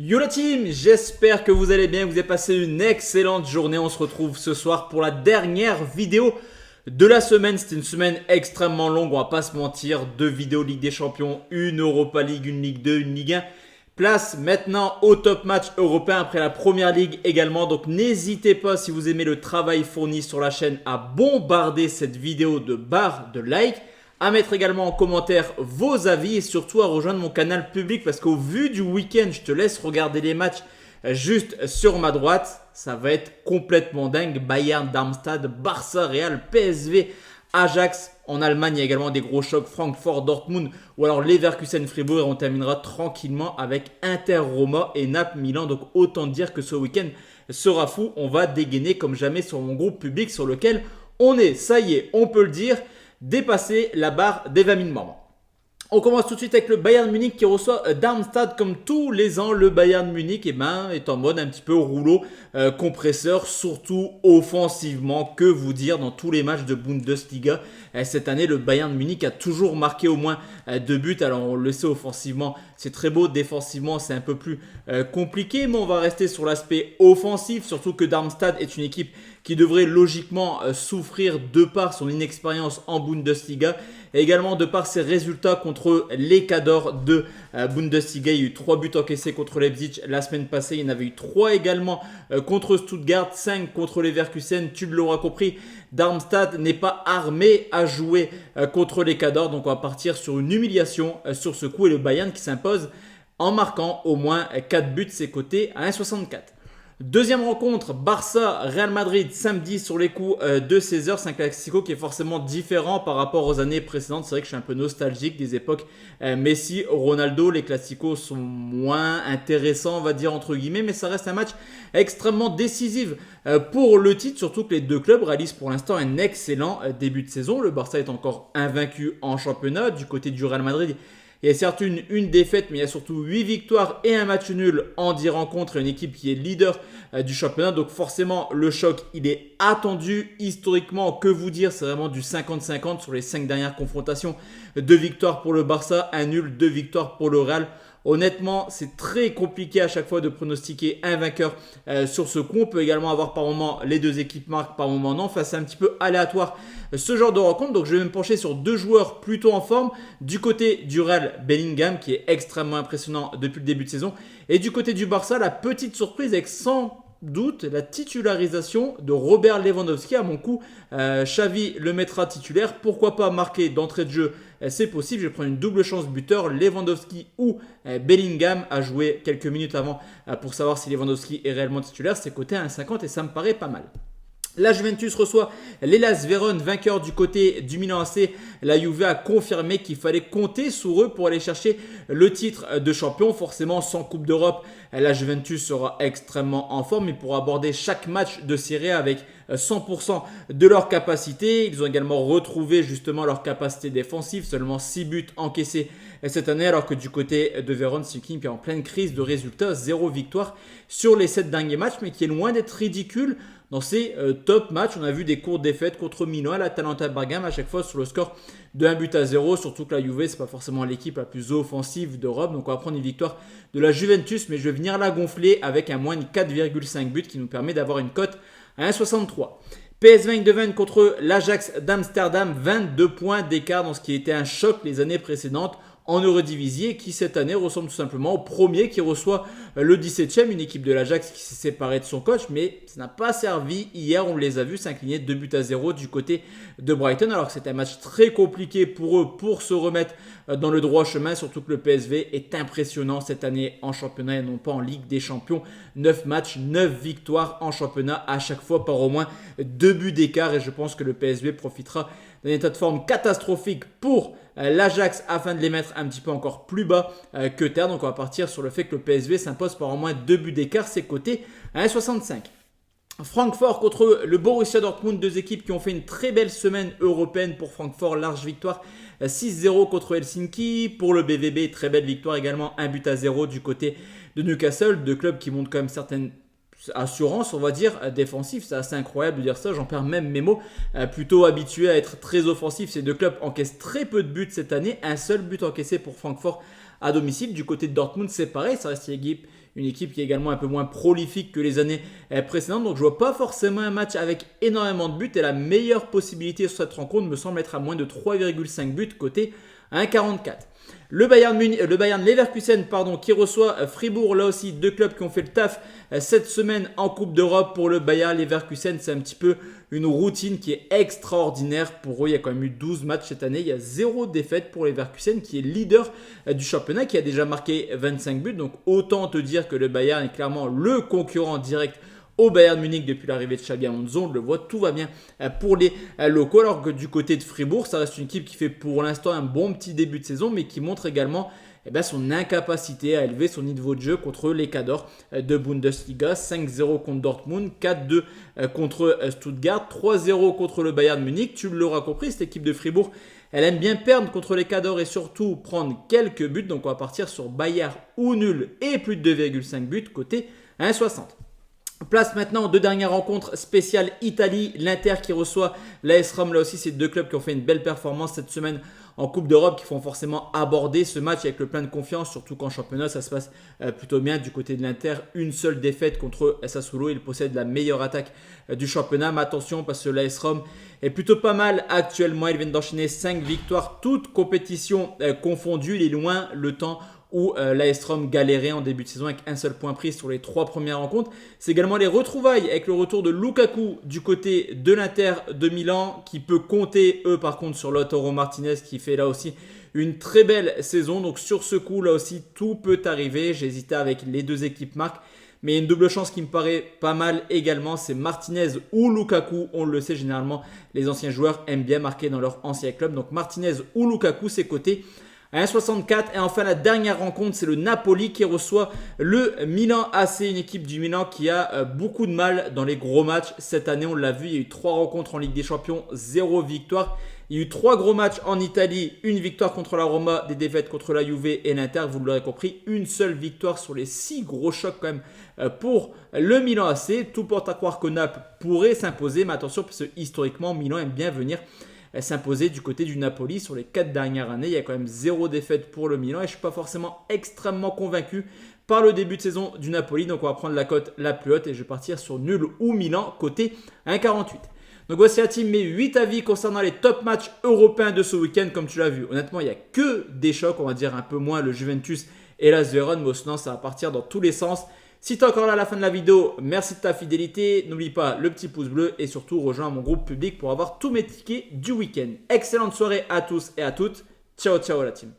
Yo la team, j'espère que vous allez bien, que vous avez passé une excellente journée. On se retrouve ce soir pour la dernière vidéo de la semaine. C'était une semaine extrêmement longue, on va pas se mentir. 2 vidéos Ligue des Champions, une Europa League, une Ligue 2, une Ligue 1. Place maintenant au top match européen après la Première Ligue également. Donc n'hésitez pas, si vous aimez le travail fourni sur la chaîne, à bombarder cette vidéo de barre de like, à mettre également en commentaire vos avis et surtout à rejoindre mon canal public parce qu'au vu du week-end, je te laisse regarder les matchs juste sur ma droite. Ça va être complètement dingue. Bayern, Darmstadt, Barça, Real, PSV, Ajax. En Allemagne, il y a également des gros chocs, Francfort, Dortmund ou alors Leverkusen, Fribourg. Et on terminera tranquillement avec Inter, Roma et Naples, Milan. Donc autant dire que ce week-end sera fou. On va dégainer comme jamais sur mon groupe public sur lequel on est, ça y est, on peut le dire, dépasser la barre des 20 000 membres. On commence tout de suite avec le Bayern Munich qui reçoit Darmstadt comme tous les ans. Le Bayern Munich est en mode un petit peu rouleau compresseur, surtout offensivement. Que vous dire dans tous les matchs de Bundesliga. Cette année, le Bayern Munich a toujours marqué au moins 2 buts. Alors on le sait, offensivement, c'est très beau. Défensivement, c'est un peu plus compliqué. Mais on va rester sur l'aspect offensif. Surtout que Darmstadt est une équipe qui devrait logiquement souffrir de par son inexpérience en Bundesliga. Et également de par ses résultats contre les cadors de Bundesliga. Il y a eu 3 buts encaissés contre Leipzig la semaine passée. Il y en avait eu 3 également contre Stuttgart, 5 contre Leverkusen. Tu l'auras compris, Darmstadt n'est pas armé à jouer contre les cadors. Donc on va partir sur une humiliation sur ce coup. Et le Bayern qui s'impose en marquant au moins 4 buts, c'est coté à 1,64. Deuxième rencontre, Barça-Real Madrid samedi sur les coups de 16h. C'est un classico qui est forcément différent par rapport aux années précédentes. C'est vrai que je suis un peu nostalgique des époques Messi, Ronaldo. Les classicos sont moins intéressants, on va dire entre guillemets, mais ça reste un match extrêmement décisif pour le titre. Surtout que les deux clubs réalisent pour l'instant un excellent début de saison. Le Barça est encore invaincu en championnat. Du côté du Real Madrid, il y a certes une défaite, mais il y a surtout 8 victoires et un match nul en 10 rencontres. Une équipe qui est leader du championnat. Donc forcément, le choc, il est attendu. Historiquement, que vous dire, c'est vraiment du 50-50 sur les 5 dernières confrontations. 2 victoires pour le Barça, un nul, 2 victoires pour le Real. Honnêtement, c'est très compliqué à chaque fois de pronostiquer un vainqueur sur ce coup. On peut également avoir par moment les deux équipes marquent, par moment non. Enfin, c'est un petit peu aléatoire ce genre de rencontre. Donc, je vais me pencher sur 2 joueurs plutôt en forme. Du côté du Real, Bellingham, qui est extrêmement impressionnant depuis le début de saison. Et du côté du Barça, la petite surprise avec sans doute la titularisation de Robert Lewandowski. À mon coup, Xavi le mettra titulaire. Pourquoi pas marquer d'entrée de jeu? C'est possible. Je vais prendre une double chance buteur, Lewandowski ou Bellingham, à jouer quelques minutes avant pour savoir si Lewandowski est réellement titulaire. C'est coté à 1,50 et ça me paraît pas mal. La Juventus reçoit l'Hellas Vérone, vainqueur du côté du Milan AC. La Juve a confirmé qu'il fallait compter sur eux pour aller chercher le titre de champion. Forcément, sans Coupe d'Europe, la Juventus sera extrêmement en forme. Ils pourront aborder chaque match de Serie A avec 100% de leur capacité. Ils ont également retrouvé justement leur capacité défensive. Seulement 6 buts encaissés cette année, alors que du côté de Vérone, c'est une équipe qui est en pleine crise de résultats. 0 victoire sur les 7 derniers matchs, mais qui est loin d'être ridicule. Dans ces top matchs, on a vu des courtes défaites contre Milan, l'Atalanta Bergame, à chaque fois sur le score de 1-0. Surtout que la Juve, c'est pas forcément l'équipe la plus offensive d'Europe. Donc on va prendre une victoire de la Juventus, mais je vais venir la gonfler avec un moins de 4,5 buts qui nous permet d'avoir une cote à 1,63. PSV Eindhoven contre l'Ajax d'Amsterdam, 22 points d'écart dans ce qui était un choc les années précédentes en Eurodivisie, qui cette année ressemble tout simplement au premier qui reçoit le 17e, une équipe de l'Ajax qui s'est séparée de son coach, mais ça n'a pas servi. Hier, on les a vus s'incliner 2-0 du côté de Brighton, alors que c'est un match très compliqué pour eux pour se remettre dans le droit chemin, surtout que le PSV est impressionnant cette année en championnat et non pas en Ligue des Champions. 9 matchs, 9 victoires en championnat, à chaque fois par au moins 2 buts d'écart, et je pense que le PSV profitera d'un état de forme catastrophique pour l'Ajax afin de les mettre un petit peu encore plus bas que terre. Donc on va partir sur le fait que le PSV s'impose par au moins 2 buts d'écart, c'est coté à 1,65. Francfort contre le Borussia Dortmund, 2 équipes qui ont fait une très belle semaine européenne pour Francfort, large victoire 6-0 contre Helsinki. Pour le BVB, très belle victoire également, 1-0 du côté de Newcastle, 2 clubs qui montrent quand même certaines assurance, on va dire, défensive. C'est assez incroyable de dire ça, j'en perds même mes mots. Plutôt habitué à être très offensif, ces 2 clubs encaissent très peu de buts cette année. Un seul but encaissé pour Francfort à domicile. Du côté de Dortmund, c'est pareil, ça reste une équipe qui est également un peu moins prolifique que les années précédentes. Donc je vois pas forcément un match avec énormément de buts et la meilleure possibilité sur cette rencontre me semble être à moins de 3,5 buts côté 1,44. Le Bayern Leverkusen qui reçoit Fribourg, là aussi deux clubs qui ont fait le taf cette semaine en Coupe d'Europe. Pour le Bayern Leverkusen, c'est un petit peu une routine qui est extraordinaire pour eux. Il y a quand même eu 12 matchs cette année, il y a 0 défaite pour Leverkusen qui est leader du championnat, qui a déjà marqué 25 buts. Donc autant te dire que le Bayern est clairement le concurrent direct au Bayern Munich depuis l'arrivée de Xabi Alonso. On le voit, tout va bien pour les locaux. Alors que du côté de Fribourg, ça reste une équipe qui fait pour l'instant un bon petit début de saison, mais qui montre également son incapacité à élever son niveau de jeu contre les cadors de Bundesliga. 5-0 contre Dortmund, 4-2 contre Stuttgart, 3-0 contre le Bayern Munich. Tu l'auras compris, cette équipe de Fribourg, elle aime bien perdre contre les cadors et surtout prendre quelques buts. Donc on va partir sur Bayern ou nul et plus de 2,5 buts côté 1,60. Place maintenant aux deux dernières rencontres spéciales Italie, l'Inter qui reçoit l'AS Rome. Là aussi, c'est deux clubs qui ont fait une belle performance cette semaine en Coupe d'Europe, qui font forcément aborder ce match avec le plein de confiance, surtout qu'en championnat, ça se passe plutôt bien du côté de l'Inter. Une seule défaite contre Sassuolo, il possède la meilleure attaque du championnat. Mais attention, parce que l'AS Rome est plutôt pas mal actuellement. Ils viennent d'enchaîner 5 victoires, toutes compétitions confondues. Il est loin le temps où l'AS Rome galérait en début de saison avec un seul point pris sur les 3 premières rencontres. C'est également les retrouvailles avec le retour de Lukaku du côté de l'Inter de Milan, qui peut compter par contre sur Lautaro Martinez qui fait là aussi une très belle saison. Donc sur ce coup là aussi tout peut arriver. J'ai hésité avec les deux équipes marques, mais une double chance qui me paraît pas mal également, c'est Martinez ou Lukaku. On le sait, généralement les anciens joueurs aiment bien marquer dans leur ancien club. Donc Martinez ou Lukaku, c'est coté à 1,64. Et enfin la dernière rencontre, c'est le Napoli qui reçoit le Milan AC, une équipe du Milan qui a beaucoup de mal dans les gros matchs cette année. On l'a vu, il y a eu 3 rencontres en Ligue des Champions, 0 victoire. Il y a eu 3 gros matchs en Italie, une victoire contre la Roma, des défaites contre la Juve et l'Inter. Vous l'aurez compris, une seule victoire sur les 6 gros chocs quand même pour le Milan AC. Tout porte à croire que Naples pourrait s'imposer, mais attention parce que historiquement, Milan aime bien venir s'imposer du côté du Napoli. Sur les 4 dernières années, il y a quand même 0 défaite pour le Milan et je ne suis pas forcément extrêmement convaincu par le début de saison du Napoli. Donc on va prendre la cote la plus haute et je vais partir sur nul ou Milan côté 1,48. Donc voici la team, mes 8 avis concernant les top matchs européens de ce week-end. Comme tu l'as vu, honnêtement il n'y a que des chocs, on va dire un peu moins le Juventus et la Vérone, mais sinon ça va partir dans tous les sens. Si tu es encore là à la fin de la vidéo, merci de ta fidélité. N'oublie pas le petit pouce bleu et surtout rejoins mon groupe public pour avoir tous mes tickets du week-end. Excellente soirée à tous et à toutes. Ciao, ciao la team.